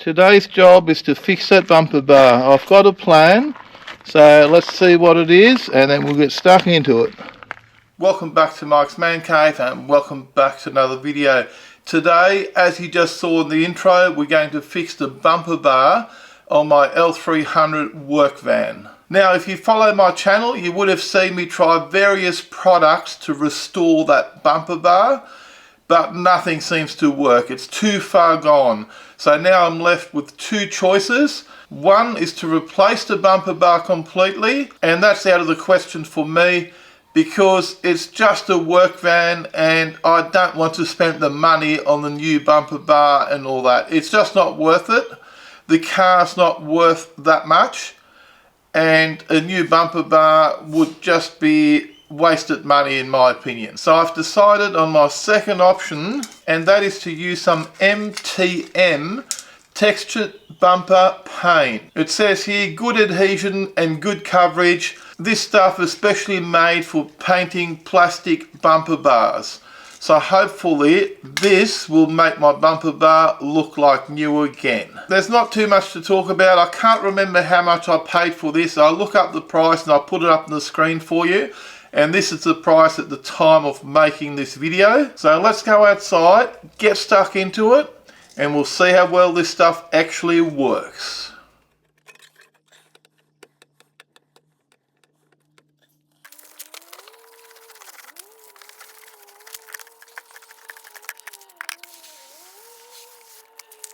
Today's job is to fix that bumper bar. I've got a plan, so let's see what it is and then we'll get stuck into it. Welcome back to Mike's Man Cave and welcome back to another video. Today, as you just saw in the intro, we're going to fix the bumper bar on my L300 work van. Now, if you follow my channel, you would have seen me try various products to restore that bumper bar, but nothing seems to work. It's too far gone. So now I'm left with two choices. One is to replace the bumper bar completely, and that's out of the question for me because it's just a work van and I don't want to spend the money on the new bumper bar and all that. It's just not worth it. The car's not worth that much, and a new bumper bar would just be wasted money in my opinion. So I've decided on my second option, and that is to use some MTN textured bumper paint. It says here good adhesion and good coverage. This stuff is specially made for painting plastic bumper bars. So hopefully this will make my bumper bar look like new again. There's not too much to talk about. I can't remember how much I paid for this. I'll look up the price and I'll put it up on the screen for you. And this is the price at the time of making this video. So let's go outside, get stuck into it, and we'll see how well this stuff actually works.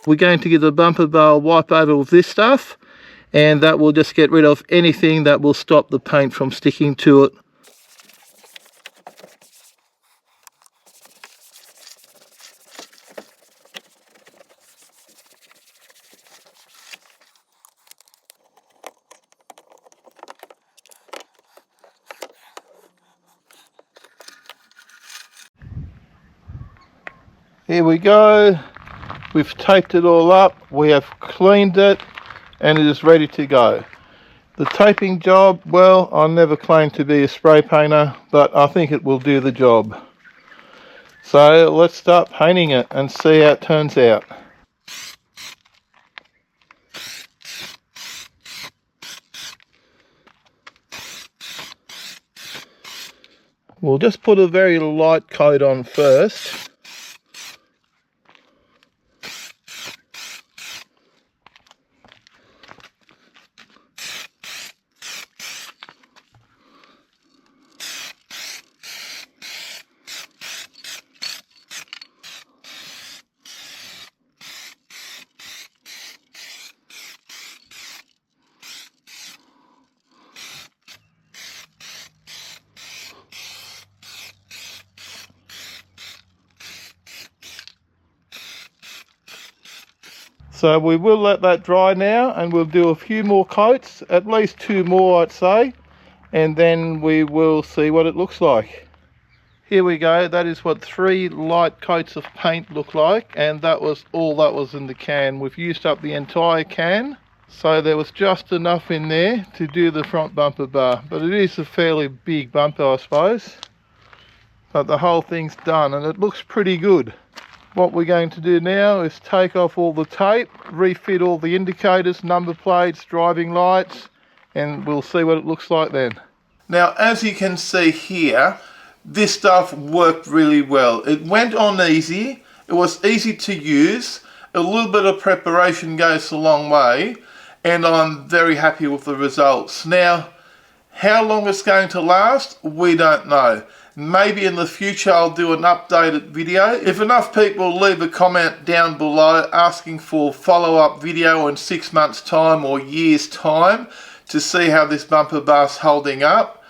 We're going to give the bumper bar a wipe over with this stuff, and that will just get rid of anything that will stop the paint from sticking to it. Here we go. We've taped it all up, we have cleaned it, and it is ready to go. The taping job, well, I never claimed to be a spray painter, but I think it will do the job. So let's start painting it and see how it turns out. We'll just put a very light coat on first. So we will let that dry now and we'll do a few more coats, at least two more I'd say, and then we will see what it looks like. Here we go, that is what 3 light coats of paint look like, and that was all that was in the can. We've used up the entire can, so there was just enough in there to do the front bumper bar, but it is a fairly big bumper I suppose. But the whole thing's done and it looks pretty good. What we're going to do now is take off all the tape, refit all the indicators, number plates, driving lights, and we'll see what it looks like then. Now, as you can see here, this stuff worked really well. It went on easy, it was easy to use, a little bit of preparation goes a long way, and I'm very happy with the results. Now, how long it's going to last, we don't know. Maybe in the future I'll do an updated video. If enough people leave a comment down below asking for follow-up video in 6 months time or years time to see how this bumper bar's holding up,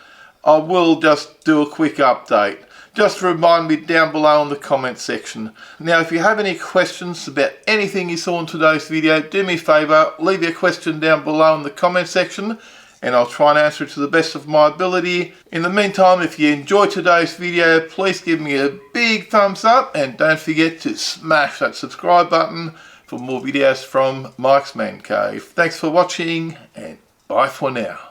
I will just do a quick update. Just remind me down below in the comment section. Now if you have any questions about anything you saw in today's video, do me a favour, leave your question down below in the comment section and I'll try and answer it to the best of my ability. In the meantime, if you enjoyed today's video, please give me a big thumbs up and don't forget to smash that subscribe button for more videos from Mike's Man Cave. Thanks for watching and bye for now.